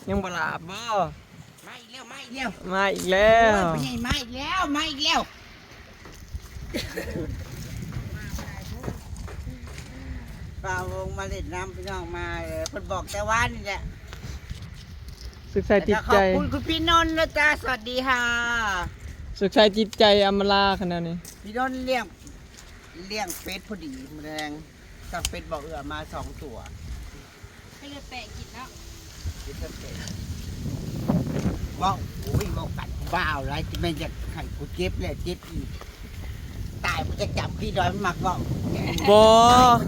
ยังบลาบบ่มาอีกแล้วมาอีกแล้วมาอีกแล้วไม่ใช่มาอีกแล้วมาอีกแล้วป่าวงมาเล่นน้ำพี่น้องมาเพิ่นบอกแต่ว่านี่แหละศึกษาจิตใจขอบคุณคุณพี่นนท์นะจ๊ะสวัสดีค่ะศึกษาจิตใจอำมราขนาดนี้พี่นนท์เลี้ยงเป็ดพอดีแมลงสั่งเป็ดบอกมา2 ตัวให้เลยแปะกินแล้วว้าวโอ้ยว้าวกัดบ้าวไรที่แม่จะไข่กูเจ็บเลยเจ็บอีกตายมันจะจับพี่ดอยมันมักว่าบ่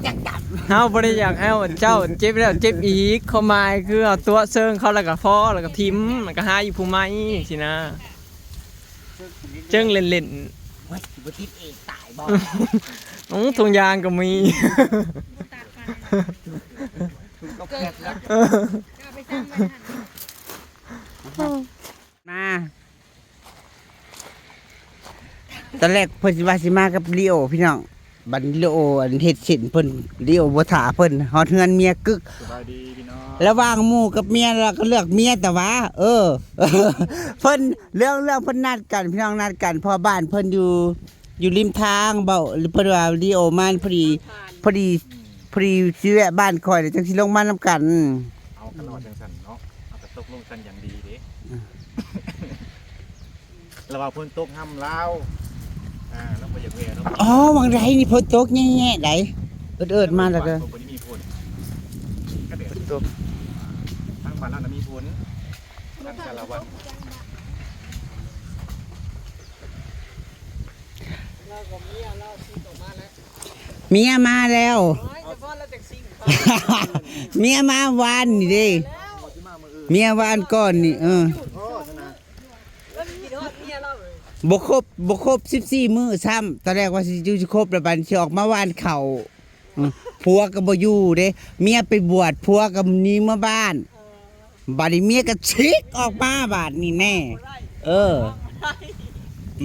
จะจับเฮาบ่ได้อยากให้เจ้าเจ็บแล้วเจ็บอีกเขาหมายคือเอาตัวเซิงเขาแล้วก็ฟ้อแล้วก็ทิ่มแล้วก็หาอยู่ผู้ใหม่สินะเจิงเล่นๆเฮ้ยบ่ทิ่มเองตายบ่ถุงยางก็มีก็แค่แล้วมาตอนแรกเพิ่นสิว่าสิมากับลีโอพี่น้องบัดลีโออันเฮ็ดสินเพิ่นลีโอบ่ท่าเพิ่นฮอดเฮือนเมียกึกสบายดีพี่น้องระหว่างหมู่กับเมียเราก็เลือกเมียแต่ว่าเพิ่นเรื่องเพิ่นนัดกันพี่น้องนัดกันเพราะบ้านเพิ่นอยู่ริมทางเบ้าเพิ่นว่าลีโอมาพอดีสิแวะบ้านข่อยจังสิลงมานำกันเอาขนอดจังสั่นเนาะเอากระตกลงกันอย่างดีเด้ระหว่างเพิ่นตกห้ำลาวแล้วบ่อยากแวะเนาะอ๋อวังไรนี่ฝนตกแง่ๆไดเอิดมาแล้วก็ตกบ่ได้มีฝนก็เดี๋ยวตกทางบ้านเราน่ะมีฝนทางสารวัตรเมียมาแล้วเมียมาวานนี่เด้เมียวานก่อนนี่บ่ครบ14 มื้อซ้ำตอนแรกว่าสิอยู่ครบแล้วบัดสิออกมาวานเขาผัวก็บ่อยู่เด้เมียไปบวชผัวก็หนีมาบ้านบัดนี้เมียก็ชิกออกมาบาดนี่แน่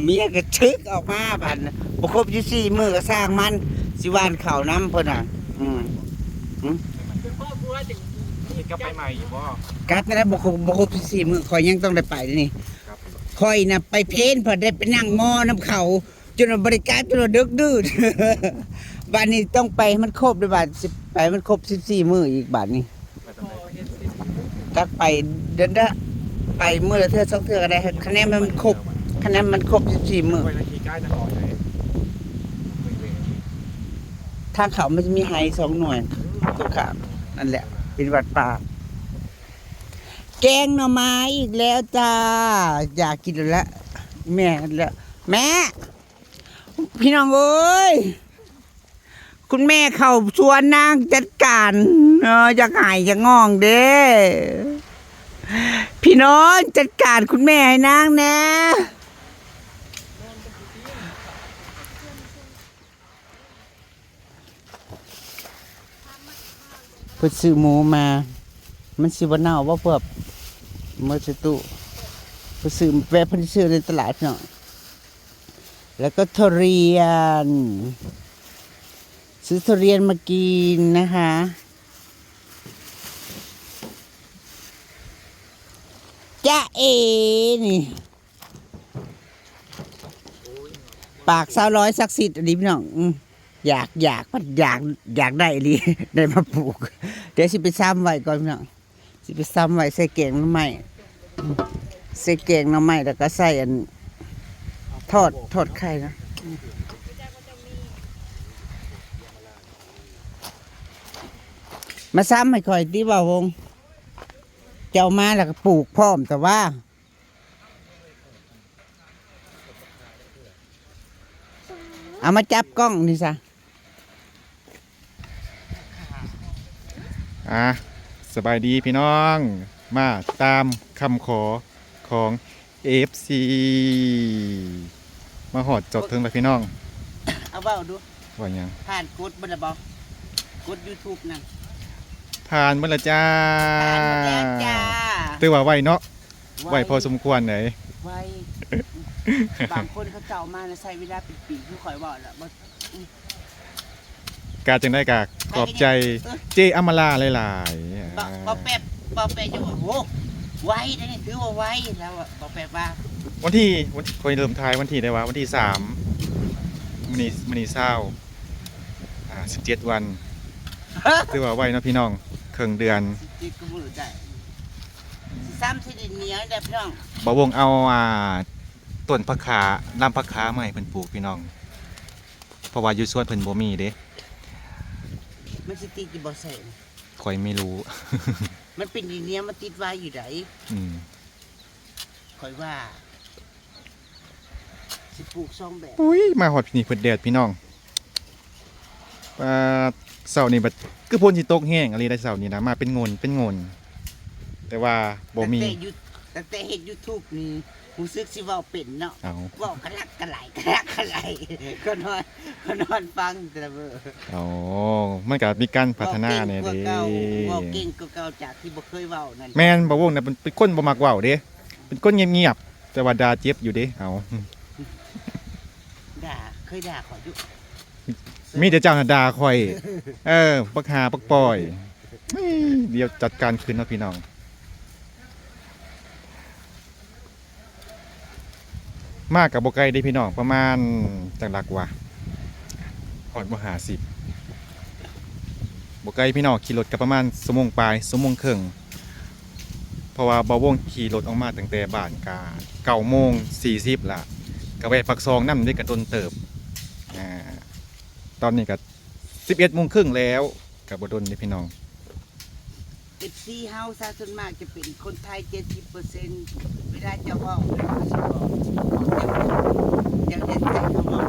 เมียก็ชึกออกมาบัดบ่ครบ14 มื้อก็สร้างมันสิวานเขานำเพิ่นน่ะก็ไปใหม่บ่กัดนะบ่ครบ14 มื้อข่อยยังต้องได้ไปนี่ข่อยน่ะไปเพนพอได้ไปนั่งมอน้ำเขาจนบริการจนดึกดื้อบัดนี้ต้องไปมันครบด้วยบัดไปมันครบ14 มื้ออีกบัดนี้ตักไปเดินได้ไปมื้อละเทื่อ2 เทื่อก็ได้คะแนนมันครบ14 มื้อทางเขามันจะมีไฮ2 หน่วยตัวขามนั่นแหละเป็นวัดป่าแกงหน่อไม้อีกแล้วจ้าอยากกินแล้วแม่แล้วแม่พี่น้องเอ้ยคุณแม่เข้าชวนนางจัดการอยากหายอยากงองเด้พี่น้องจัดการคุณแม่ให้นางแน่เพิ่นซื้อหมูมามันสิบ่เน่าบ่เพิ่นมื้อสิตุเพิ่นซื้อแวะเพิ่นซื้อในตลาดเนาะแล้วก็ทุเรียนซื้อทุเรียนมากินนะคะจ้านี่ปาก200ศักดิ์สิทธิ์อันนี้พี่น้องอยากได้ดิได้มาปลูกเดี๋ยวสิไปซ้ำไว้ก่อนพี่น้องสิไปซ้ำไว้ใส่แกงหน่อไม้แล้วก็ใส่อันทอดไข่นะมาซ้ำให้ค่อยที่บ่าวงเจ้ามาแล้วก็ปลูกพร้อมแต่ว่าเอามาจับกล้องนี่ซะสบายดีพี่น้องมาตามคำขอของ FC มาหอดจดถึงแล้วพี่น้องเอาเบ้าดูว่ายังผ่านกดบ่ได้บ่กด YouTube นั่นผ่านเมื่อละจ้าตื้อว่าไวเนาะไวพอสมควรไหนไวบางคนเขาเจ้ามาใช้เวลาเป็นปีคือข่อยบอกแล้วการจังได้กะขอบใจเจอมราหลายๆ บ่แป๊บจะบอกโอ้ไว้นะนี่ถือว่าไว้แล้วบ่แป๊บว่า วันที่คอยเริ่มทายวันที่ได้ว่าวันที่3มื้อนี้17 วันถือว่าไว้เนาะพี่น้องครึ่งเดือน จิตก็บ่รู้ได้ซ้ำสิดินเหนียวเด้อพี่น้อง บ่วงเอาต้นผักขาลำผักขามาให้เพิ่นปลูกพี่น้องเพราะว่าอยู่สวนเพิ่นบ่มีเด้ มันสิติดอยู่บ่ใส่ ข่อยไม่รู้ มันเป็นดินเหนียวมันติดไว้อยู่ได อืม ข่อยว่าสิปลูก2แบบ อุ้ยมาฮอดนี่เพิ่นแดดพี่น้องเสาร์นี้บัดคือฝนสิตกแห้งอะไรได้เสาร์นี้นะมาเป็นงนแต่ว่าบ่มี ตั้งแต่เฮ็ด YouTube นี่รู้สึกสิเว้าเป็นเนาะ เอา เว้ากะลักกะไหลก็นอนฟังแต่ละมื้อ อ๋อมันก็มีการพัฒนาแน่เด้ เว้าเก่งกว่าเก่าจากที่บ่เคยเว้านั่น แม่นบ่วงน่ะเป็นคนบ่มักเว้าเด้เป็นคนเงียบๆแต่ว่าด่าเจ็บอยู่เด้เอา เคยด่าขออยู่ มีแต่เจ้าน่ะด่าข่อยปักหาปักปล่อยเดี๋ยวจัดการคืนเนาะพี่น้องมากกับบ่ไกลได้พี่น้องประมาณจังหลักว่าฮอดบ่50บ่ไกลพี่น้องขี่รถก็ประมาณชั่วโมงปลายชั่วโมงครึ่งเพราะว่าบ่วงขี่รถออกมาตั้งแต่บ้านกา 9:40 ล่ะก็แวะปักซองนำได้ก็ต้นเติบตอนนี้ก็ 11:30 แล้วก็บ่ดนเด้พี่น้อง FC เฮาซะส่วนมากจะเป็นคนไทย 70% เวลาจะเว้ายังได้ใช้คำว่า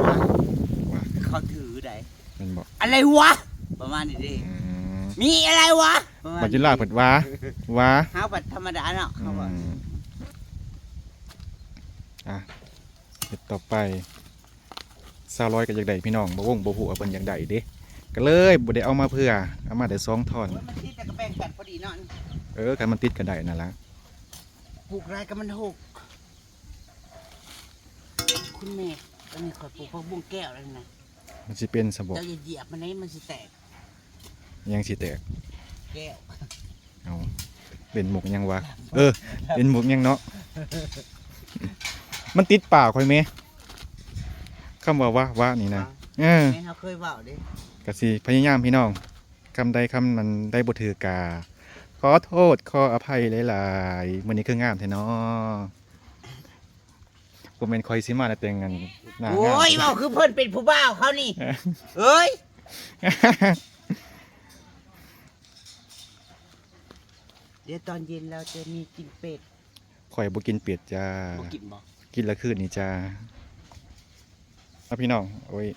เขาถือได้ แม่นบ่ อะไรวะประมาณนี้เด้มีอะไรวะประมาณ บัดจิลาเพิ่นว่า เฮาบัดธรรมดาเนาะเขาว่า เฮ็ดต่อไป200ก็อยากได้พี่น้องบ่วงบ่ฮู้ว่าเพิ่นอยากได้เด้ก็เลยบ่ได้เอามาเพื่อเอามาได้2ท่อน มันติดแต่กระแป้งกันพอดีเนาะ คันมันติดก็ได้นั่นล่ะ ปลูกไรก็มันหกคุณแม่อันนี้ขอยปลูกผักบุ้งแก้วแล้วนะ มันสิเป็นซะบ่ เจ้าอย่าเหยียบมันให้มันสิแตก ยังสิแตก แก้ว เอาเป็นหมกยังวะเป็นหมกยังเนาะ มันติดปากค่อยแม่คำว่านี่นะ แม่เขาเคยเว้าเด้ ก็สิพยายามพี่น้องคำใดคำนั้นได้บ่ถือกาขอโทษขออภัยหลายๆมื้อนี้คืองามแท้เนาะบ่แม่นคอยสิมาแล้วแต่งกันหน้างาม โอ้ยเว้าคือเพิ่นเป็นผู้บ่าวเขานี่เอ้ยเดี๋ยวตอนเย็นเราจะมีกินเป็ด ข่อยบ่กินเป็ดจ้า บ่กินบ่ กินละคืนนี่จ้าพี่น้องโอ้ย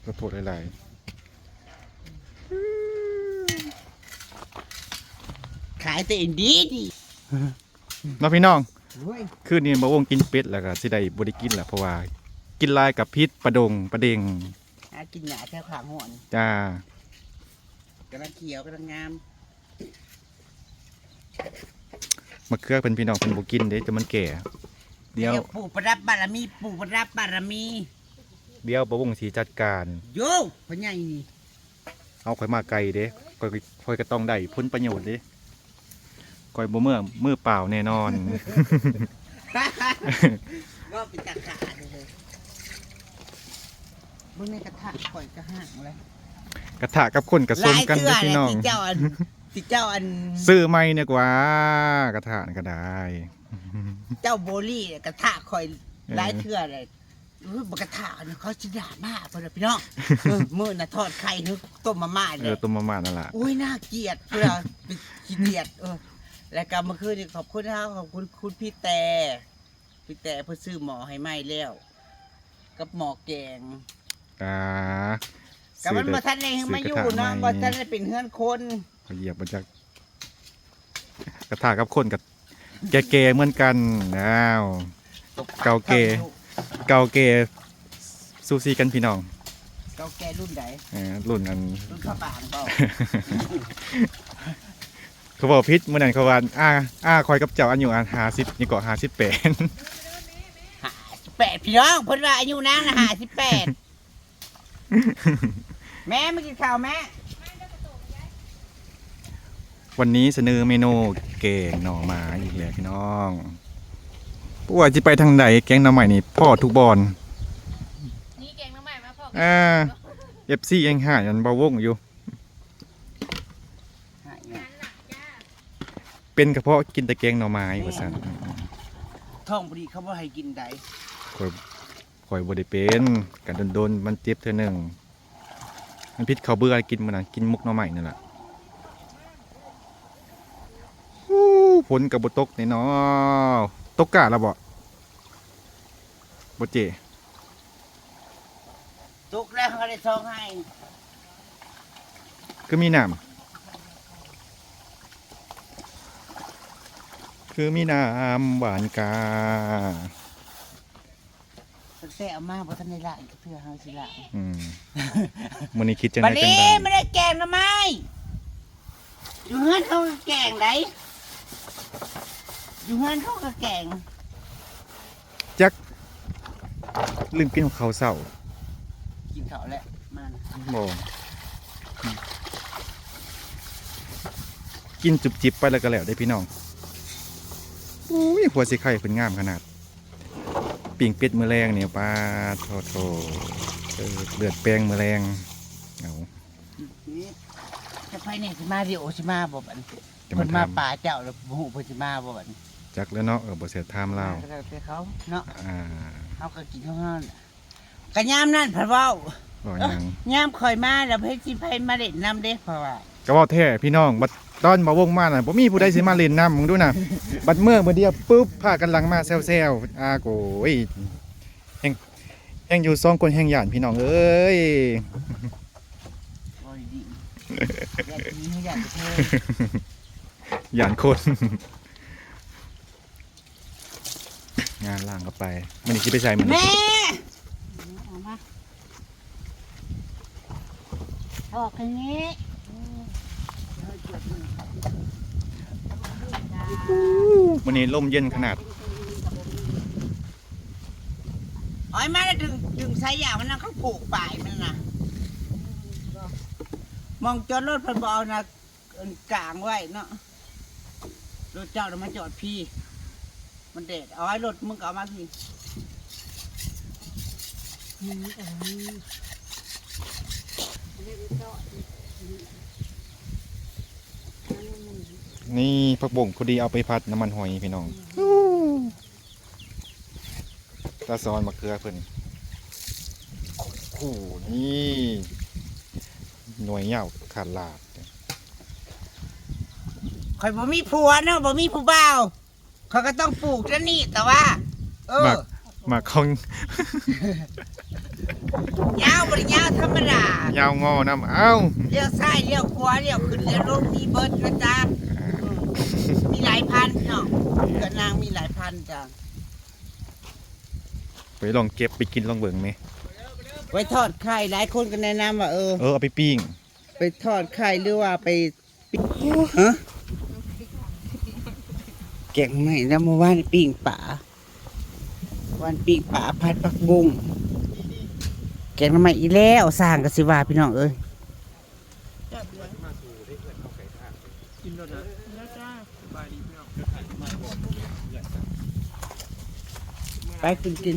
ขอโทษหลายๆ ขายแต่อินดีดี เนาะพี่น้อง โอ้ย คืนนี้บ่วงกินเป็ดแล้วก็สิได้บ่ได้กินล่ะเพราะว่ากินหลายกับพิษประเด็ง หากินหนาแถวขางหอน จ้าก ำลังเขียวกำลังงาม มะเขือเพิ่นพี่น้องเพิ่นบ่กินเด้แต่มันแก่เดี๋ยว ปู่ประดับบารมีปู่ประดับบารมี บ่วงสิจัดการ โยพ่อใหญ่นี่ เอาข่อยมาไกลเด้ข่อยก็ต้องได้ผลประโยชน์เด้ข่อยบ่มือเปล่าแน่นอน ก็เป็นตะขาเลยเบิ่งในกระทะข่อยกระห่างเลย กระทะกับคนกระส้มกันเด้อพี่น้อง ที่เจ้าอัน ซื้อใหม่เนี่ยกว่ากระทะนี่ก็ได้ เจ้าโบลี่กระทะข่อยหลายเทื่อเลยบกระทะเนี่ยเขาจะด่ามากเพื่อนพี่น้องมื้อน่ะทอดไข่นึกต้มมาม่าเลย ต้มมาม่านั่นล่ะ อุ้ยน่าเกลียดเพื่อเป็นขี้เกียจและกรรมเมื่อคืนนี่ขอบคุณนะครับขอบคุณคุณพี่แต่เพื่อซื้อหมอให้ไหมแล้ว กับหมอแกงกับมันมาทันเองมาอยู่เนาะมาทันได้เป็นเฮือนคน เขาเหยียบมาจากกระถากับคนกับแก่ๆเหมือนกันอ้าวเก่าแก่ซูซีกันพี่น้อง เก่าแก่รุ่นไหน รุ่นอัน รุ่นข้าวปางเปล่า เขาบอกพิษเมื่อนั้นเขาว่าคอยกับเจ้าอายุ50นี่ก็58 58พี่น้องเพิ่นว่าอายุนางน่ะ58แม่มากินข้าวแม่ วันนี้เสนอเมนูแกงหน่อไม้อีกแล้วพี่น้องผู้ว่าจะไปทางใดแกงหน่อไม้นี่พ่อทุกบอล นี่แกงน้ำใหม่มาพอ FC ยังหายันบ่วงอยู่ หายเนี่ย หลักจ้า เป็นกระเพาะกินแต่แกงหน่อไม้ว่าซั่น ท้องบ่ดีเขาบ่ให้กินได้ ข่อยบ่ได้เป็นกันโดนๆมันเจ็บเทื่อหนึงมันพิษเขาเบื่อกินมื้อนั้นกินมุกหน่อไม้นั่นล่ะฝนก็บ่ตกนี่เนาะตกกะแล้วบ่เจ ตุกแล้วเขาได้ท้องให้ คือมีน้ำหวานกา ตั้งแต่เอามาบ่ทันได้ละอีกเทื่อเฮาสิละ มื้อนี้คิดจัง บั ได ด จัง นี้ ได๋ ไม่ได้แกงหน่อไม้อยู่เฮือนเขาก็แกงได้อยู่เฮือนเขาก็แกง จักลืมกินของเขาวเช้า กินข้าวแล้วมานะ บ่กินจุบจิบไปแล้วก็แล้วได้พี่น้องอุ้ยหัวสิไข่เพิ่นงามขนาดปิ้งเป็ดมื้อแรงเนี่ยปลาโถเลือดแป้งมื้อแรงเอา นี่จะไปเนี่ยสิมาเดี๋ยวสิมาบ่บัดนี้ จะ เพิ่ มาน มา ทำ ป่าเจ้าแล้วบ่ฮู้เพิ่นสิมาบ่บัดนี้ จักแล้วเนาะบ่เสียถามเรา แล้วแต่เขาเนาะ อ่า เฮาก็กินข้าวเฮาน่ะก็ยามนั้นเพิ่นเว้า บ่หยัง ยามข่อยมาแล้วเพิ่นสิไปมาเล่นน้ำเด้เพราะว่า ก็เว้าแท้พี่น้องบัดตอนมาวงมาน่ะบ่มีผู้ใดสิมาเล่นน้ำมึงดูน่ะ บัดเมื่อเดียวปุ๊บพากันหลังมาแซวๆโกยแห่งอยู่สองคนแห่งย่านพี่น้องเอ้ย โอ้ยดีอยากกินให้อยากจะเพิ่ม ย่านคน งานล่างก็ไปมันนี่คิดไปใส่มัน แม่ เอามาออกทางนี้ มันนี่ลมเย็นขนาด อ้อยมาแล้วดึงสายยางมันน่ะเขาผูกปลายมันน่ะมองจอดรถเพิ่นบ่เอาน่ะกลางไว้เนาะรถเจ้าน่ะมาจอดพี่ มันเด็ดเอาไว้รถมึงก็เอามาพี่ นี่ผักบ่งพอดีเอาไปผัดน้ำมันหอยพี่น้องตาซอนมะเขือเพิ่นโอ้โหนี่หน่วยเหย้าขาดลาบ ข่อยบ่มีผัวเนาะบ่มีผู้บ่าวเขาก็ต้องปลูกแล้วนี่แต่ว่า มาของ ยาวบ่ได้ยาวธรรมดาย าวงอน้ำเอ้า เลี้ยวซ้ายเลี้ยวขวาเลี้ยวขึ้นเลี้ยวลงมีเบิดนะจ๊ะมีหลายพันเนาะเกิดนางมีหลายพันจ้ะ ไปลองเก็บไปกินลองเบิ่งไหม ไว้ทอดไข่หลายคนก็แนะนำว่าเอาไปปิ้ง ไปทอดไข่หรือว่าไปฮะแกงใหม่แล้วเมื่อวานปิ้งป่าวันปิ้งป่าผัดผักบุ้งแกงใหม่อีแล้วสร้างกสิว่าพี่น้องเอ้ย กินแล้วนะแล้วจ้าสบายดีพี่น้อง ไปกิน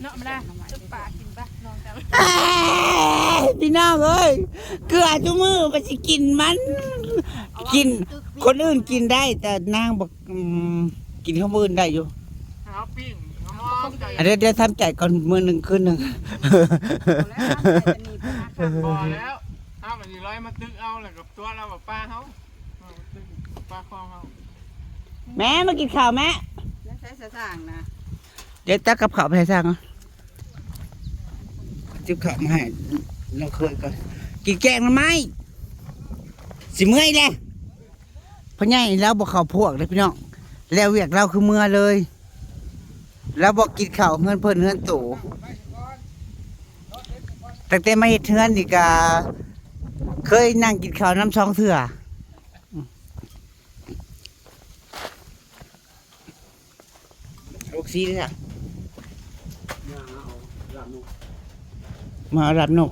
เนาะมาได้จุกปากกินปะน้องจ้า พี่น้องเอ้ยเกลือจุมือไปสิกินมัน กิน คนอื่นกินได้ แต่นางบอกกินข้าวมือได้อยู่ หาปิ้งหอมใจ เดี๋ยวทำใจก่อนมือหนึ่งคืนหนึ่ง พอแล้วเอามันสิร้อยมาตึกเอาแล้วกับตัวเรากับป้าเขาตึกป้าคองเขา แม่มากินข้าวแม่ นั่นใช้สถานนะ เดี๋ยวตักกับข้าวไปให้สั่งจิ้มข้าวมาให้น้องเคยก่อนกินแกงมันไหมสิเมื่อยเลยพ่อใหญ่แล้วบอกข้าวพวกเลยพี่น้องแล้วเวียกเราคือเมื่อเลย แล้วบอกกินข้าวเงินเพิ่นเงินตู่ตั้งแต่มาเฮ็ดเฮือนนี่ก็เคยนั่งกินข้าวน้ำช่องเถื่อลูกซีเลยค่ะมารับนก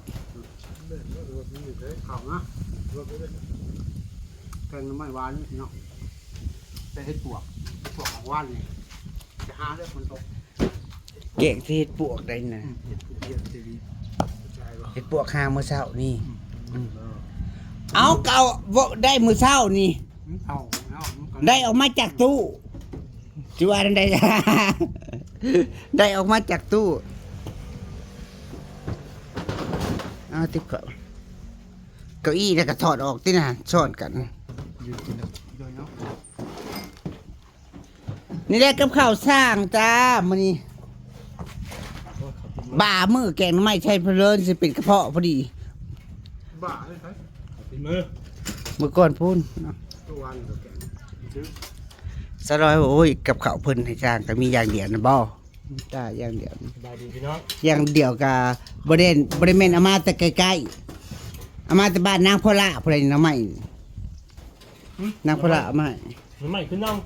แกงน้ำมันหวานเนาะแต่เห็ดปวกของหวานนี่จะหาเรื่องมันตก แกงที่เฮ็ดปวกได้นะเฮ็ดปวกหามื้อเช้านี่เอาเก่าบ่ได้มื้อเช้านี่ เอา ได้ออกมาจากตู้จิว่าได้ ได้ออกมาจากตู้เอาติเก้าอี้แล้วก็ถอดออกตินะซ่อนกัน นี่แหละกับข้าวสร้างจ้ามื้อนี้บ่ามือแกงหน่อไม้ใช่เพลินสิเป็นกระเพาะพอดี บ้าเลยครับเป็นมือ มื้อก่อนพูน ตัววันตัวแกง สะร้อยว่าโอ้ยกับข้าวเพิ่นให้จ้างก็มีอย่างเดียวนะบ่จ้าอย่างเดียว ได้ดีพี่น้อง อย่างเดียวก็บ่ได้แม่นเอามาแต่ใกล้ๆเอามาแต่บ้านนางพ่อละพุ่นน่ะหน่อไม้นางพ่อละเอามาให้ มันใหม่ขึ้นน้อง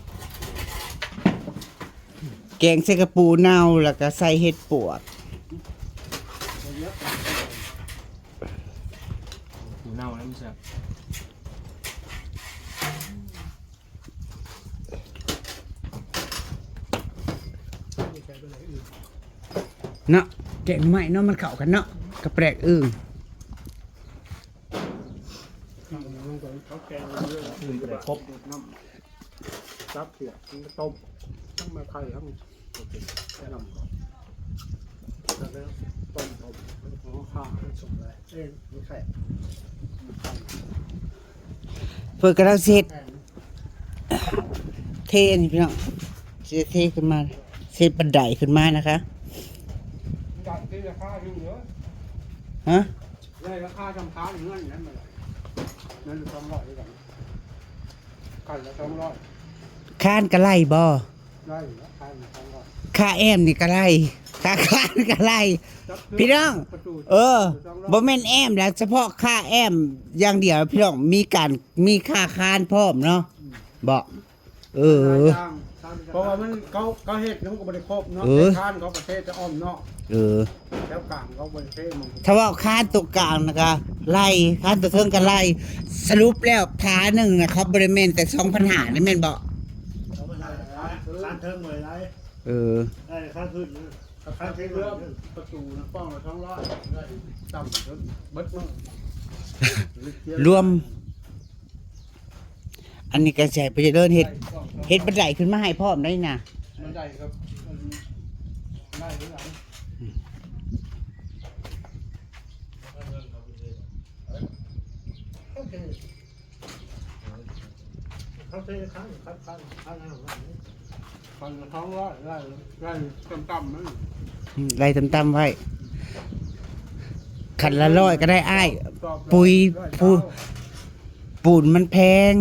แกงใส่กระปูเน่าแล้วก็ใส่เห็ดปวก หูเน่าแล้วมันแซ่บ เนาะแกงใหม่เนาะมันเข้ากันเนาะกระแปลกอึ้ง เขาแกงเรื่องอื่นก็ได้ครบน้ำซับเผือกต้มทั้งมาไข่ทั้งแค่น้ำแล้วต้มของข้าวส่งเลยไม่ไข่ เพิ่นกำลังสิเฮ็ดเทอันนี้พี่น้องสิเทขึ้นมาเทบันไดขึ้นมานะคะ ดันที่ราคาอยู่เยอะ ฮะ ได้ราคาจำค้าเงินนั้นมานั่น200ด้วยกันกันละ200 ค้านก็ไล่บ่ ได้ราคา200 ค่าแอมนี่ก็ไล่ค่าค้านก็ไล่พี่น้องบ่แม่นแอมแล้วเฉพาะค่าแอมอย่างเดียวพี่น้องมีค่าค้านพร้อมเนาะบ่เออ เพราะว่ามันเขาเฮ็ดเขาก็บ่ได้ครบเนาะทานเขาประเทศจะอ้อมเนาะ เออ แล้วกลางเขาบ่ได้เทมัน ถ้าว่าค้านตัวกลางนะคะไล่ค้านตัวเทิงก็ไล่สรุปแล้วผาหนึ่งนะครับบริเวณแต่2,500นี่แม่นบ่ ร้านเทิงหน่วยไร เออ ได้ค่าขึ้นค่าขึ้นเรือประตูนะป้องละ200ได้ต่ำจนเบิดมื้อ รวม อันนี้ก็ใช้ไปเดินเฮ็ดบันไดขึ้นมาให้พร้อมได้น่ะ มันได้ครับได้หรือยังเขาเทข้างคัดข้างพันละ200ได้ต่ำๆนั่น ไล่ต่ำๆไว้ขันละ100ก็ได้อ้ายปุ๋ยปูนมันแพง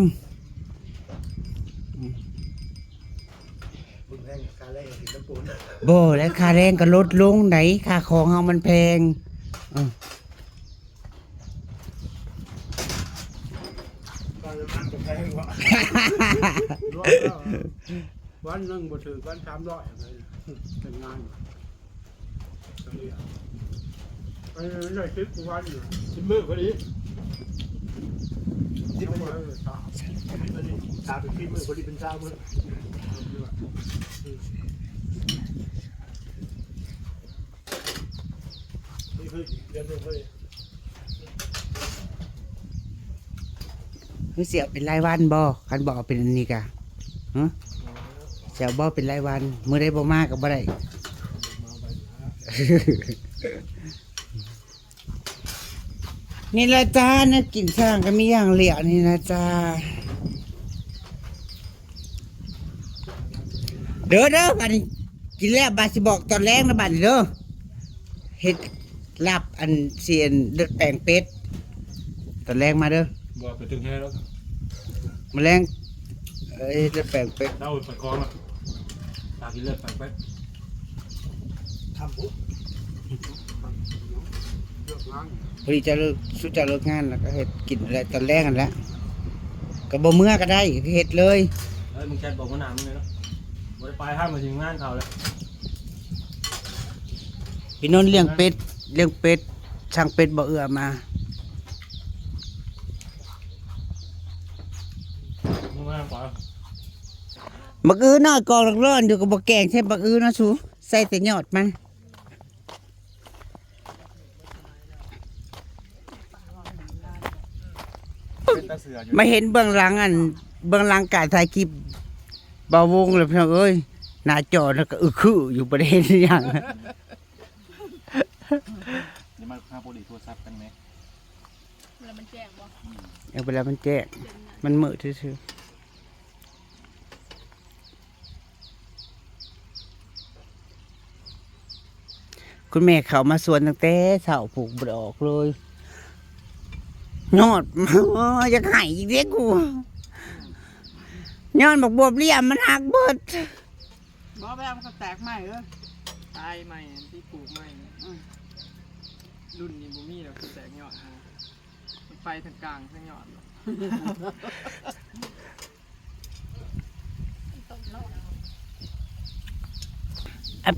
บ่แล้วค่าแรงก็ลดลงไหนค่าของเฮามันแพง วันหนึ่งบ่ถือวัน300เลยเป็นงานไอ้ได้คิดวันอยู่คิดมื้อพอดีคิดมื้อตาเป็นคิดมื้อพอดีเป็นเช้ามื้อนี่คือเดือนนึงพอดี คือเสียเป็นรายวันบ่คันบ่เอาเป็นอันนี้กะฮะเสียบ่เป็นรายวันมื้อใดบ่มาก็บ่ได้ นี่ละจ้านะกินสร้างก็มีอย่างเหลียวนี่นะจ้าเด้อบัดนี้กินแล้วบาสิบอกตอนแรกนะบัดนี้เด้อเฮ็ดลาบอันเสียนเลือดแปลงเป็ดตอนแรกมาเด้อ บ่ไปถึงแค่แล้ว แมลงเลือดแปลงเป็ด เดาไปคล้องอ่ะตากินเลือดไปทำปุ๊บเลือกล้าง พอดีจะเลิกสู้จะเลิกงานแล้วก็เฮ็ดกินอะไรตอนแรกกันแล้วก็บ่เมื่อก็ได้เฮ็ดเลย เฮ้ยมึงแค่บอกว่าหนามึงเลยเนาะบ่ได้ไปห้ามมาถึงงานเขาแล้ว พี่นนท์เลี้ยงเป็ดช่างเป็ดบ่เอื้อมา มึงมาก่อน บักอื้อน้อยกองร้อนอยู่กับบักแกงใช่บักอื้อเนาะสูใส่แต่ยอดมันมาเห็นเบื้องหลังเบื้องหลังการถ่ายคลิปเบาวงเลยพี่น้องเอ้ยหน้าจอแล้วก็คืออยู่ประเด็นอย่าง นี่มาหาโปรดิโทรศัพท์กันไหม แล้วมันแจ้งบ่ เอาเวลามันแจ้งมันมืดซื่อๆคุณแม่เขามาสวนตั้งแต่เช้าปลูกบดออกเลยยอด จะไข่อีกเด็กกูยอดบอกบวบเลี่ยมมันหักเบิด บ่ไปมันก็แตกใหม่เออ ตายใหม่ที่ปลูกใหม่รุ่นนี้บ่มีแล้วคือแตกยอดฮะไปทางกลางทางยอด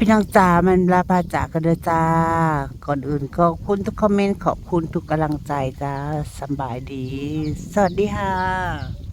พี่น้องจ๋ามันลาพาจากกันเด้อจ้า ก่อนอื่นก็ขอบคุณทุกคอมเมนต์ขอบคุณทุกกำลังใจจ้าสำบายดี สวัสดีค่ะ